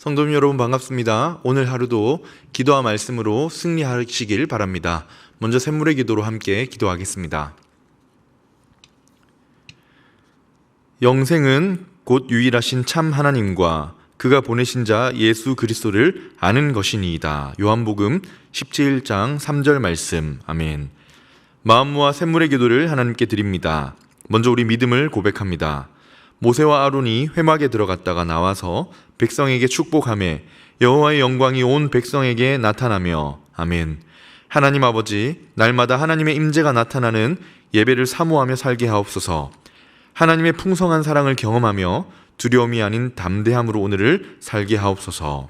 성도님 여러분 반갑습니다. 오늘 하루도 기도와 말씀으로 승리하시길 바랍니다. 먼저 샘물의 기도로 함께 기도하겠습니다. 영생은 곧 유일하신 참 하나님과 그가 보내신 자 예수 그리스도를 아는 것이니이다. 요한복음 17장 3절 말씀. 아멘. 마음무와 샘물의 기도를 하나님께 드립니다. 먼저 우리 믿음을 고백합니다. 모세와 아론이 회막에 들어갔다가 나와서 백성에게 축복하매 여호와의 영광이 온 백성에게 나타나며 아멘. 하나님 아버지, 날마다 하나님의 임재가 나타나는 예배를 사모하며 살게 하옵소서. 하나님의 풍성한 사랑을 경험하며 두려움이 아닌 담대함으로 오늘을 살게 하옵소서.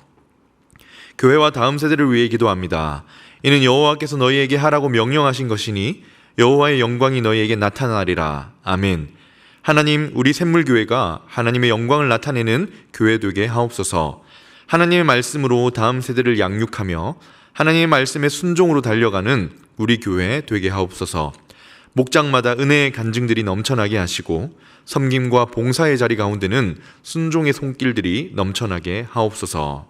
교회와 다음 세대를 위해 기도합니다. 이는 여호와께서 너희에게 하라고 명령하신 것이니 여호와의 영광이 너희에게 나타나리라. 아멘. 하나님, 우리 샘물교회가 하나님의 영광을 나타내는 교회 되게 하옵소서. 하나님의 말씀으로 다음 세대를 양육하며 하나님의 말씀에 순종으로 달려가는 우리 교회 되게 하옵소서. 목장마다 은혜의 간증들이 넘쳐나게 하시고 섬김과 봉사의 자리 가운데는 순종의 손길들이 넘쳐나게 하옵소서.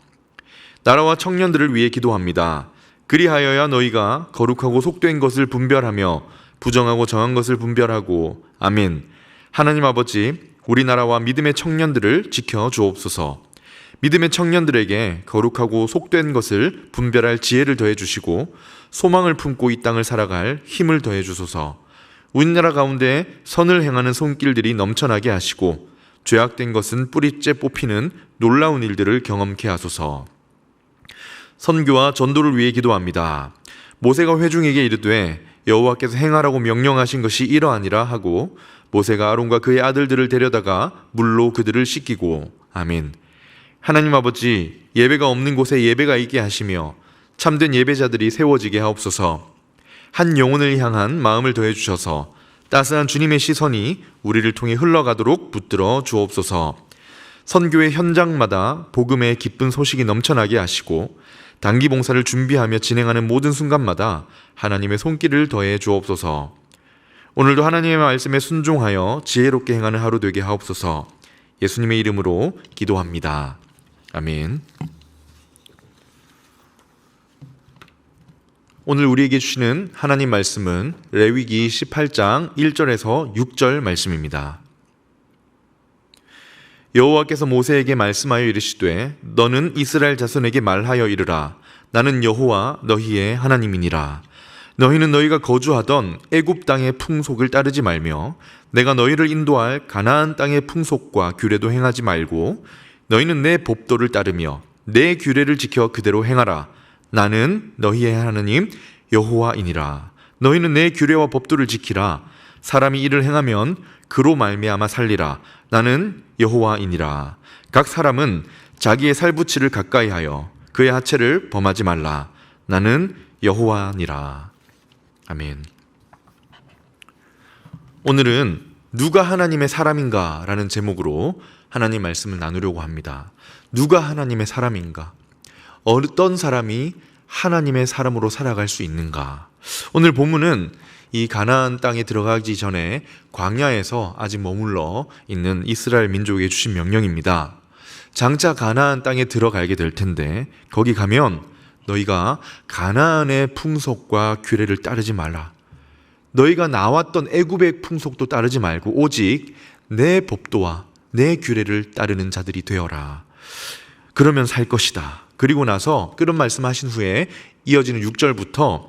나라와 청년들을 위해 기도합니다. 그리하여야 너희가 거룩하고 속된 것을 분별하며 부정하고 정한 것을 분별하고 아멘. 하나님 아버지, 우리나라와 믿음의 청년들을 지켜 주옵소서. 믿음의 청년들에게 거룩하고 속된 것을 분별할 지혜를 더해 주시고 소망을 품고 이 땅을 살아갈 힘을 더해 주소서. 우리나라 가운데 선을 행하는 손길들이 넘쳐나게 하시고 죄악된 것은 뿌리째 뽑히는 놀라운 일들을 경험케 하소서. 선교와 전도를 위해 기도합니다. 모세가 회중에게 이르되 여호와께서 행하라고 명령하신 것이 이러하니라 하고 모세가 아론과 그의 아들들을 데려다가 물로 그들을 씻기고 아멘. 하나님 아버지, 예배가 없는 곳에 예배가 있게 하시며 참된 예배자들이 세워지게 하옵소서. 한 영혼을 향한 마음을 더해 주셔서 따스한 주님의 시선이 우리를 통해 흘러가도록 붙들어 주옵소서. 선교의 현장마다 복음의 기쁜 소식이 넘쳐나게 하시고 단기 봉사를 준비하며 진행하는 모든 순간마다 하나님의 손길을 더해 주옵소서. 오늘도 하나님의 말씀에 순종하여 지혜롭게 행하는 하루 되게 하옵소서. 예수님의 이름으로 기도합니다. 아멘. 오늘 우리에게 주시는 하나님 말씀은 레위기 18장 1절에서 6절 말씀입니다. 여호와께서 모세에게 말씀하여 이르시되 너는 이스라엘 자손에게 말하여 이르라. 나는 여호와 너희의 하나님이니라. 너희는 너희가 거주하던 애굽 땅의 풍속을 따르지 말며 내가 너희를 인도할 가나안 땅의 풍속과 규례도 행하지 말고 너희는 내 법도를 따르며 내 규례를 지켜 그대로 행하라. 나는 너희의 하나님 여호와이니라. 너희는 내 규례와 법도를 지키라. 사람이 이를 행하면 그로 말미암아 살리라. 나는 여호와이니라. 각 사람은 자기의 살부치를 가까이하여 그의 하체를 범하지 말라. 나는 여호와니라. 아멘. 오늘은 누가 하나님의 사람인가 라는 제목으로 하나님 말씀을 나누려고 합니다. 누가 하나님의 사람인가? 어떤 사람이 하나님의 사람으로 살아갈 수 있는가? 오늘 본문은 이 가나안 땅에 들어가기 전에 광야에서 아직 머물러 있는 이스라엘 민족에게 주신 명령입니다. 장차 가나안 땅에 들어가게 될 텐데 거기 가면 너희가 가나안의 풍속과 규례를 따르지 말라. 너희가 나왔던 애굽의 풍속도 따르지 말고 오직 내 법도와 내 규례를 따르는 자들이 되어라. 그러면 살 것이다. 그리고 나서 그런 말씀하신 후에 이어지는 6절부터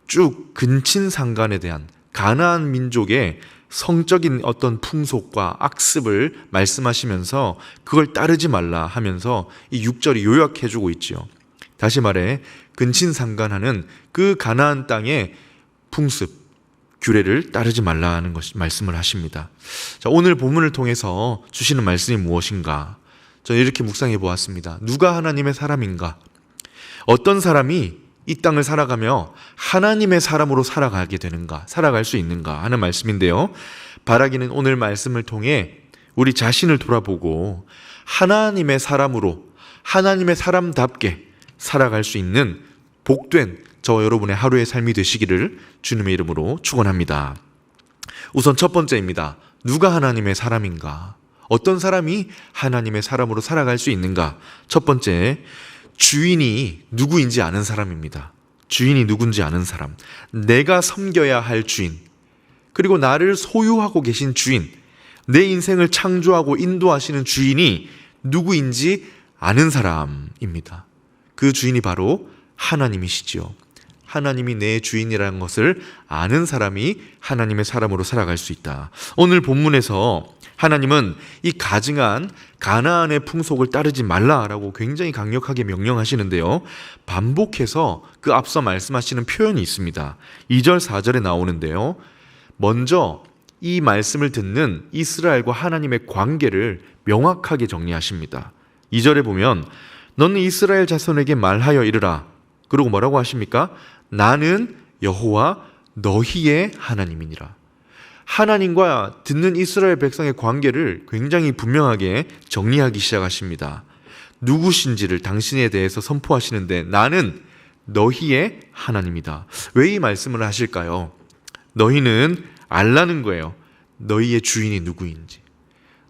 쭉 근친상간에 대한 가나안 민족의 성적인 어떤 풍속과 악습을 말씀하시면서 그걸 따르지 말라 하면서 이 6절이 요약해주고 있지요. 다시 말해 근친상간하는 그 가나안 땅의 풍습, 규례를 따르지 말라는 말씀을 하십니다. 자, 오늘 본문을 통해서 주시는 말씀이 무엇인가? 저는 이렇게 묵상해 보았습니다. 누가 하나님의 사람인가? 어떤 사람이 이 땅을 살아가며 하나님의 사람으로 살아가게 되는가? 살아갈 수 있는가? 하는 말씀인데요. 바라기는 오늘 말씀을 통해 우리 자신을 돌아보고 하나님의 사람으로 하나님의 사람답게 살아갈 수 있는 복된 저와 여러분의 하루의 삶이 되시기를 주님의 이름으로 축원합니다. 우선 첫 번째입니다. 누가 하나님의 사람인가? 어떤 사람이 하나님의 사람으로 살아갈 수 있는가? 첫 번째, 주인이 누구인지 아는 사람입니다. 주인이 누군지 아는 사람. 내가 섬겨야 할 주인. 그리고 나를 소유하고 계신 주인. 내 인생을 창조하고 인도하시는 주인이 누구인지 아는 사람입니다. 그 주인이 바로 하나님이시죠. 하나님이 내 주인이라는 것을 아는 사람이 하나님의 사람으로 살아갈 수 있다. 오늘 본문에서 하나님은 이 가증한 가나안의 풍속을 따르지 말라라고 굉장히 강력하게 명령하시는데요. 반복해서 그 앞서 말씀하시는 표현이 있습니다. 2절, 4절에 나오는데요. 먼저 이 말씀을 듣는 이스라엘과 하나님의 관계를 명확하게 정리하십니다. 2절에 보면 너는 이스라엘 자손에게 말하여 이르라. 그리고 뭐라고 하십니까? 나는 여호와 너희의 하나님이니라. 하나님과 듣는 이스라엘 백성의 관계를 굉장히 분명하게 정리하기 시작하십니다. 누구신지를 당신에 대해서 선포하시는데 나는 너희의 하나님이다. 왜 이 말씀을 하실까요? 너희는 알라는 거예요. 너희의 주인이 누구인지.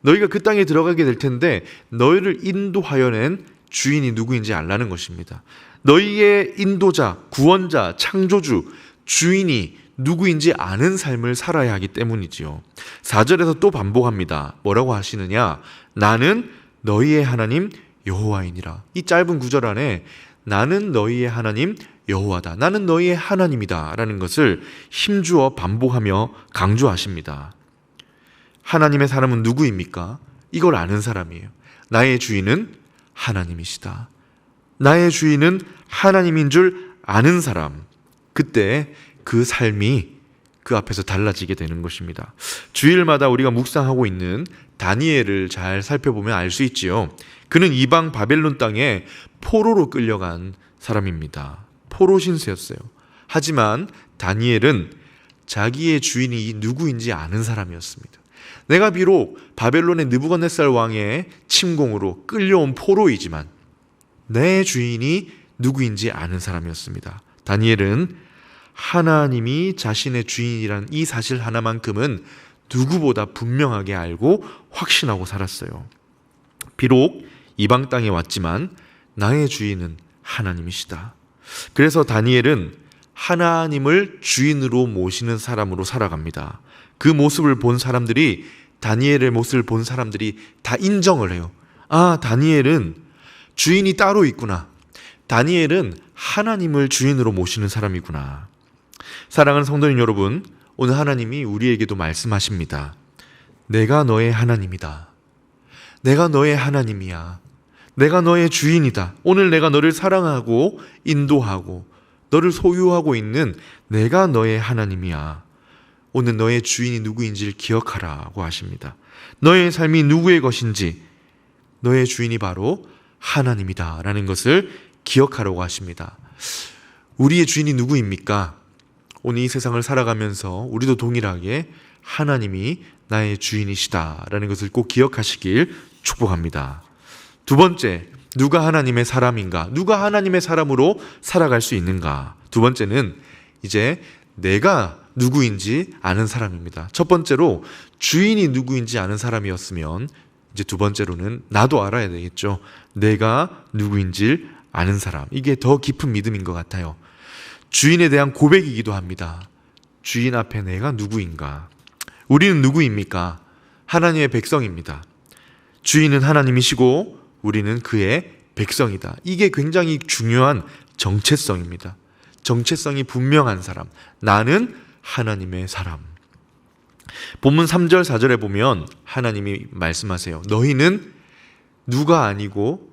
너희가 그 땅에 들어가게 될 텐데 너희를 인도하여 낸 주인이 누구인지 알라는 것입니다. 너희의 인도자, 구원자, 창조주, 주인이 누구인지 아는 삶을 살아야 하기 때문이지요. 4절에서 또 반복합니다. 뭐라고 하시느냐? 나는 너희의 하나님 여호와이니라. 이 짧은 구절 안에 나는 너희의 하나님 여호와다. 나는 너희의 하나님이다. 라는 것을 힘주어 반복하며 강조하십니다. 하나님의 사람은 누구입니까? 이걸 아는 사람이에요. 나의 주인은 하나님이시다. 나의 주인은 하나님인 줄 아는 사람. 그때 그 삶이 그 앞에서 달라지게 되는 것입니다. 주일마다 우리가 묵상하고 있는 다니엘을 잘 살펴보면 알 수 있지요. 그는 이방 바벨론 땅에 포로로 끌려간 사람입니다. 포로 신세였어요. 하지만 다니엘은 자기의 주인이 누구인지 아는 사람이었습니다. 내가 비록 바벨론의 느부갓네살 왕의 침공으로 끌려온 포로이지만 내 주인이 누구인지 아는 사람이었습니다. 다니엘은 하나님이 자신의 주인이라는 이 사실 하나만큼은 누구보다 분명하게 알고 확신하고 살았어요. 비록 이방 땅에 왔지만 나의 주인은 하나님이시다. 그래서 다니엘은 하나님을 주인으로 모시는 사람으로 살아갑니다. 그 모습을 본 사람들이, 다니엘의 모습을 본 사람들이 다 인정을 해요. 아, 다니엘은 주인이 따로 있구나. 다니엘은 하나님을 주인으로 모시는 사람이구나. 사랑하는 성도님 여러분, 오늘 하나님이 우리에게도 말씀하십니다. 내가 너의 하나님이다. 내가 너의 하나님이야. 내가 너의 주인이다. 오늘 내가 너를 사랑하고 인도하고 너를 소유하고 있는 내가 너의 하나님이야. 오늘 너의 주인이 누구인지를 기억하라고 하십니다. 너의 삶이 누구의 것인지 너의 주인이 바로 하나님이다 라는 것을 기억하라고 하십니다. 우리의 주인이 누구입니까? 오늘 이 세상을 살아가면서 우리도 동일하게 하나님이 나의 주인이시다 라는 것을 꼭 기억하시길 축복합니다. 두 번째, 누가 하나님의 사람인가? 누가 하나님의 사람으로 살아갈 수 있는가? 두 번째는 이제 내가 누구인지 아는 사람입니다. 첫 번째로 주인이 누구인지 아는 사람이었으면 이제 두 번째로는 나도 알아야 되겠죠. 내가 누구인지 아는 사람. 이게 더 깊은 믿음인 것 같아요. 주인에 대한 고백이기도 합니다. 주인 앞에 내가 누구인가? 우리는 누구입니까? 하나님의 백성입니다. 주인은 하나님이시고 우리는 그의 백성이다. 이게 굉장히 중요한 정체성입니다. 정체성이 분명한 사람. 나는 하나님의 사람. 본문 3절 4절에 보면 하나님이 말씀하세요. 너희는 누가 아니고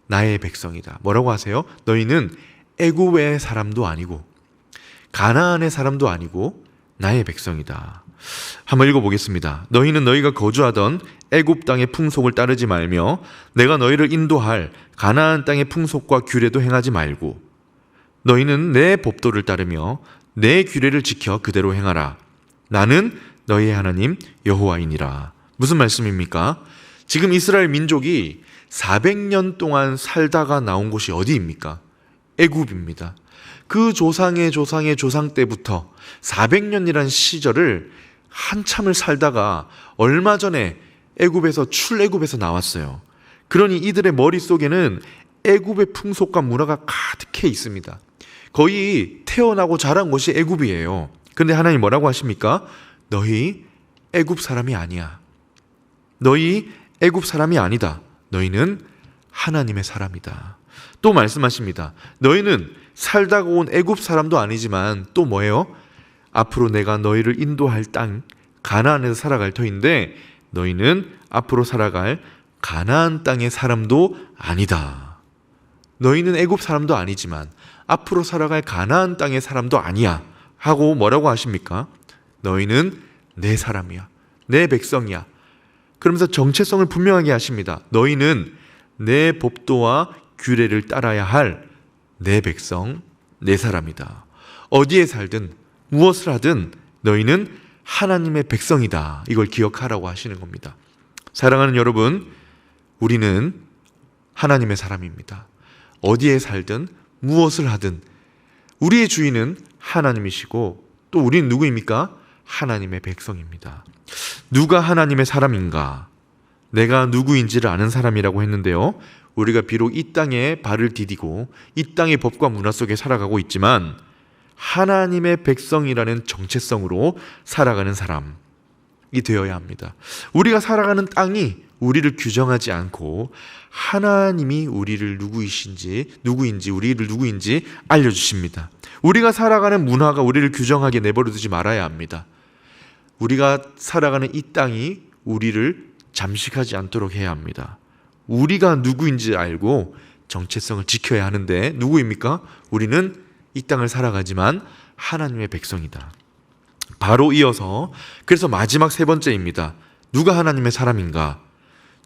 나의 백성이다. 뭐라고 하세요? 너희는 애굽의 사람도 아니고 가나안의 사람도 아니고 나의 백성이다. 한번 읽어보겠습니다. 너희는 너희가 거주하던 애굽 땅의 풍속을 따르지 말며 내가 너희를 인도할 가나안 땅의 풍속과 규례도 행하지 말고 너희는 내 법도를 따르며 내 규례를 지켜 그대로 행하라. 나는 너희의 하나님 여호와이니라. 무슨 말씀입니까? 지금 이스라엘 민족이 400년 동안 살다가 나온 곳이 어디입니까? 애굽입니다. 그 조상의 조상의 조상 때부터 400년이란 시절을 한참을 살다가 얼마 전에 출애굽에서 나왔어요. 그러니 이들의 머릿속에는 애굽의 풍속과 문화가 가득해 있습니다. 거의 태어나고 자란 곳이 애굽이에요. 그런데 하나님 뭐라고 하십니까? 너희 애굽 사람이 아니야. 너희 애굽 사람이 아니다. 너희는 하나님의 사람이다. 또 말씀하십니다. 너희는 살다가 온 애굽 사람도 아니지만 또 뭐예요? 앞으로 내가 너희를 인도할 땅 가나안에서 살아갈 터인데 너희는 앞으로 살아갈 가나안 땅의 사람도 아니다. 너희는 애굽 사람도 아니지만 앞으로 살아갈 가나안 땅의 사람도 아니야 하고 뭐라고 하십니까? 너희는 내 사람이야. 내 백성이야. 그러면서 정체성을 분명하게 하십니다. 너희는 내 법도와 규례를 따라야 할 내 백성, 내 사람이다. 어디에 살든 무엇을 하든 너희는 하나님의 백성이다. 이걸 기억하라고 하시는 겁니다. 사랑하는 여러분, 우리는 하나님의 사람입니다. 어디에 살든 무엇을 하든 우리의 주인은 하나님이시고 또 우리는 누구입니까? 하나님의 백성입니다. 누가 하나님의 사람인가? 내가 누구인지를 아는 사람이라고 했는데요. 우리가 비록 이 땅에 발을 디디고 이 땅의 법과 문화 속에 살아가고 있지만 하나님의 백성이라는 정체성으로 살아가는 사람이 되어야 합니다. 우리가 살아가는 땅이 우리를 규정하지 않고 하나님이 우리를 누구인지 우리를 누구인지 알려주십니다. 우리가 살아가는 문화가 우리를 규정하게 내버려두지 말아야 합니다. 우리가 살아가는 이 땅이 우리를 잠식하지 않도록 해야 합니다. 우리가 누구인지 알고 정체성을 지켜야 하는데 누구입니까? 우리는 이 땅을 살아가지만 하나님의 백성이다. 바로 이어서 그래서 마지막 세 번째입니다. 누가 하나님의 사람인가?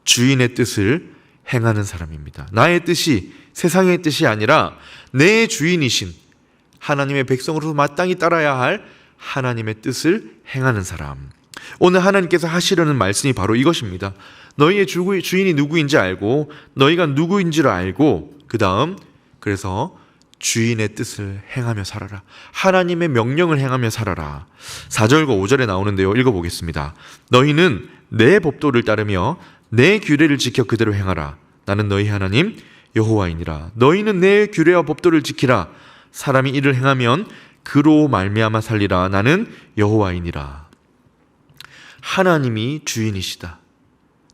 주인의 뜻을 행하는 사람입니다. 나의 뜻이 세상의 뜻이 아니라 내 주인이신 하나님의 백성으로서 마땅히 따라야 할 하나님의 뜻을 행하는 사람. 오늘 하나님께서 하시려는 말씀이 바로 이것입니다. 너희의 주인이 누구인지 알고 너희가 누구인지를 알고 그 다음 그래서 주인의 뜻을 행하며 살아라. 하나님의 명령을 행하며 살아라. 4절과 5절에 나오는데요. 읽어보겠습니다. 너희는 내 법도를 따르며 내 규례를 지켜 그대로 행하라. 나는 너희 하나님 여호와이니라. 너희는 내 규례와 법도를 지키라. 사람이 이를 행하면 그로 말미암아 살리라. 나는 여호와이니라. 하나님이 주인이시다.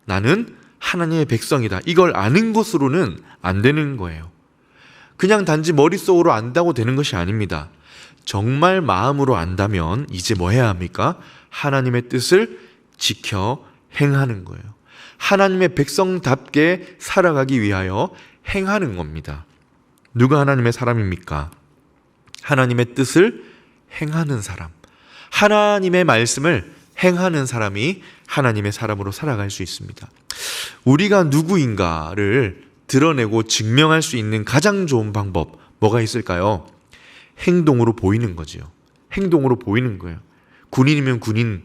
나는 하나님의 백성이다. 이걸 아는 것으로는 안 되는 거예요. 그냥 단지 머릿속으로 안다고 되는 것이 아닙니다. 정말 마음으로 안다면 이제 뭐 해야 합니까? 하나님의 뜻을 지켜 행하는 거예요. 하나님의 백성답게 살아가기 위하여 행하는 겁니다. 누가 하나님의 사람입니까? 하나님의 뜻을 행하는 사람. 하나님의 말씀을 행하는 사람이 하나님의 사람으로 살아갈 수 있습니다. 우리가 누구인가를 드러내고 증명할 수 있는 가장 좋은 방법 뭐가 있을까요? 행동으로 보이는 거죠. 행동으로 보이는 거예요. 군인이면 군인,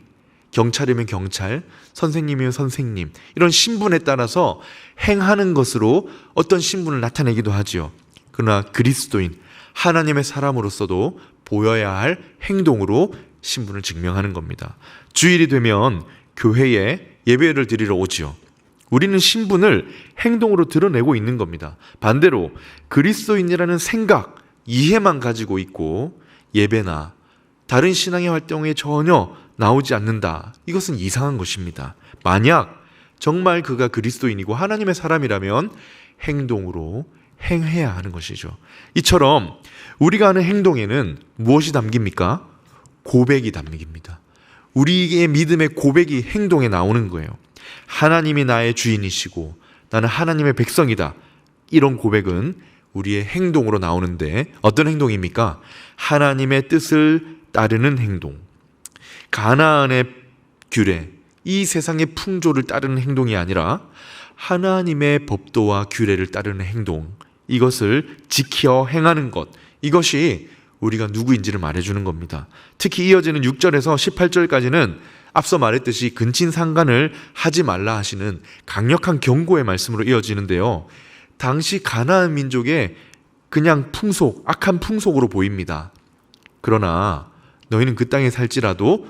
경찰이면 경찰, 선생님이면 선생님, 이런 신분에 따라서 행하는 것으로 어떤 신분을 나타내기도 하지요. 그러나 그리스도인 하나님의 사람으로서도 보여야 할 행동으로 신분을 증명하는 겁니다. 주일이 되면 교회에 예배를 드리러 오지요. 우리는 신분을 행동으로 드러내고 있는 겁니다. 반대로 그리스도인이라는 생각, 이해만 가지고 있고 예배나 다른 신앙의 활동에 전혀 나오지 않는다. 이것은 이상한 것입니다. 만약 정말 그가 그리스도인이고 하나님의 사람이라면 행동으로 행해야 하는 것이죠. 이처럼 우리가 하는 행동에는 무엇이 담깁니까? 고백이 담깁니다. 우리의 믿음의 고백이 행동에 나오는 거예요. 하나님이 나의 주인이시고 나는 하나님의 백성이다. 이런 고백은 우리의 행동으로 나오는데 어떤 행동입니까? 하나님의 뜻을 따르는 행동. 가나안의 규례, 이 세상의 풍조를 따르는 행동이 아니라 하나님의 법도와 규례를 따르는 행동. 이것을 지켜 행하는 것. 이것이 우리가 누구인지를 말해주는 겁니다. 특히 이어지는 6절에서 18절까지는 앞서 말했듯이 근친상간을 하지 말라 하시는 강력한 경고의 말씀으로 이어지는데요. 당시 가나안 민족의 그냥 풍속, 악한 풍속으로 보입니다. 그러나 너희는 그 땅에 살지라도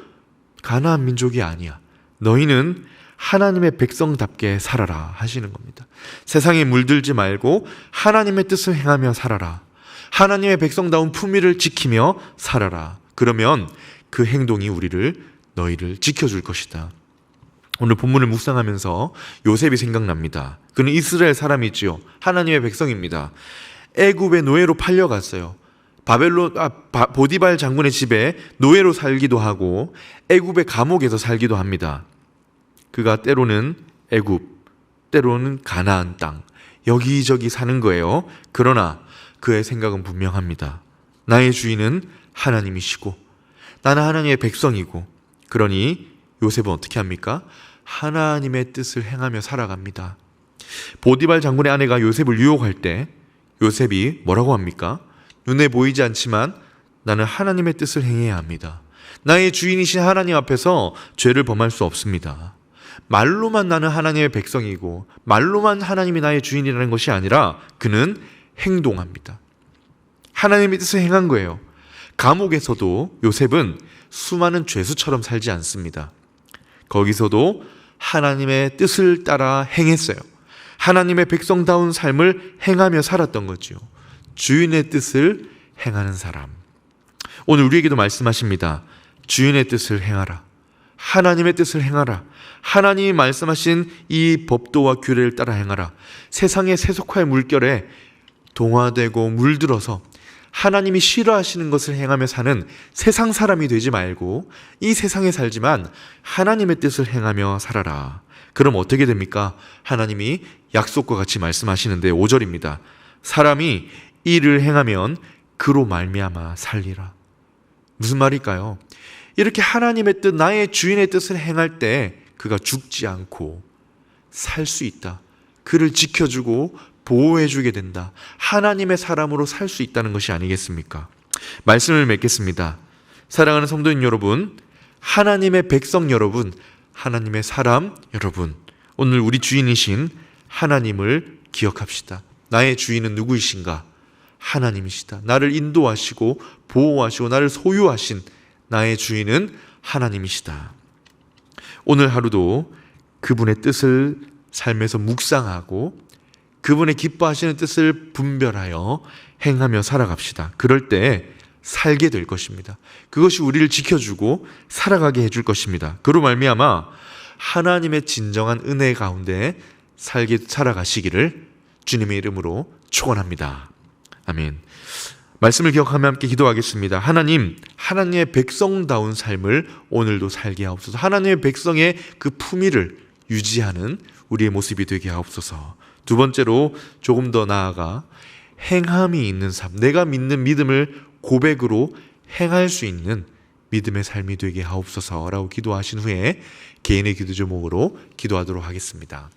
가나안 민족이 아니야. 너희는 하나님의 백성답게 살아라 하시는 겁니다. 세상에 물들지 말고 하나님의 뜻을 행하며 살아라. 하나님의 백성다운 품위를 지키며 살아라. 그러면 그 행동이 너희를 지켜줄 것이다. 오늘 본문을 묵상하면서 요셉이 생각납니다. 그는 이스라엘 사람이지요. 하나님의 백성입니다. 애굽의 노예로 팔려갔어요. 보디발 장군의 집에 노예로 살기도 하고 애굽의 감옥에서 살기도 합니다. 그가 때로는 애굽, 때로는 가나안 땅, 여기저기 사는 거예요. 그러나 그의 생각은 분명합니다. 나의 주인은 하나님이시고 나는 하나님의 백성이고, 그러니 요셉은 어떻게 합니까? 하나님의 뜻을 행하며 살아갑니다. 보디발 장군의 아내가 요셉을 유혹할 때 요셉이 뭐라고 합니까? 눈에 보이지 않지만 나는 하나님의 뜻을 행해야 합니다. 나의 주인이신 하나님 앞에서 죄를 범할 수 없습니다. 말로만 나는 하나님의 백성이고 말로만 하나님이 나의 주인이라는 것이 아니라 그는 행동합니다. 하나님의 뜻을 행한 거예요. 감옥에서도 요셉은 수많은 죄수처럼 살지 않습니다. 거기서도 하나님의 뜻을 따라 행했어요. 하나님의 백성다운 삶을 행하며 살았던 거죠. 주인의 뜻을 행하는 사람. 오늘 우리에게도 말씀하십니다. 주인의 뜻을 행하라. 하나님의 뜻을 행하라. 하나님이 말씀하신 이 법도와 규례를 따라 행하라. 세상의 세속화의 물결에 동화되고 물들어서 하나님이 싫어하시는 것을 행하며 사는 세상 사람이 되지 말고 이 세상에 살지만 하나님의 뜻을 행하며 살아라. 그럼 어떻게 됩니까? 하나님이 약속과 같이 말씀하시는데 5절입니다. 사람이 이를 행하면 그로 말미암아 살리라. 무슨 말일까요? 이렇게 하나님의 뜻, 나의 주인의 뜻을 행할 때 그가 죽지 않고 살 수 있다. 그를 지켜주고 보호해주게 된다. 하나님의 사람으로 살 수 있다는 것이 아니겠습니까? 말씀을 맺겠습니다. 사랑하는 성도인 여러분, 하나님의 백성 여러분, 하나님의 사람 여러분, 오늘 우리 주인이신 하나님을 기억합시다. 나의 주인은 누구이신가? 하나님이시다. 나를 인도하시고 보호하시고 나를 소유하신 나의 주인은 하나님이시다. 오늘 하루도 그분의 뜻을 삶에서 묵상하고 그분의 기뻐하시는 뜻을 분별하여 행하며 살아갑시다. 그럴 때 살게 될 것입니다. 그것이 우리를 지켜주고 살아가게 해줄 것입니다. 그로 말미암아 하나님의 진정한 은혜 가운데 살아가시기를 주님의 이름으로 축원합니다. 아멘. 말씀을 기억하며 함께 기도하겠습니다. 하나님, 하나님의 백성다운 삶을 오늘도 살게 하옵소서. 하나님의 백성의 그 품위를 유지하는 우리의 모습이 되게 하옵소서. 두 번째로 조금 더 나아가 행함이 있는 삶, 내가 믿는 믿음을 고백으로 행할 수 있는 믿음의 삶이 되게 하옵소서라고 기도하신 후에 개인의 기도 제목으로 기도하도록 하겠습니다.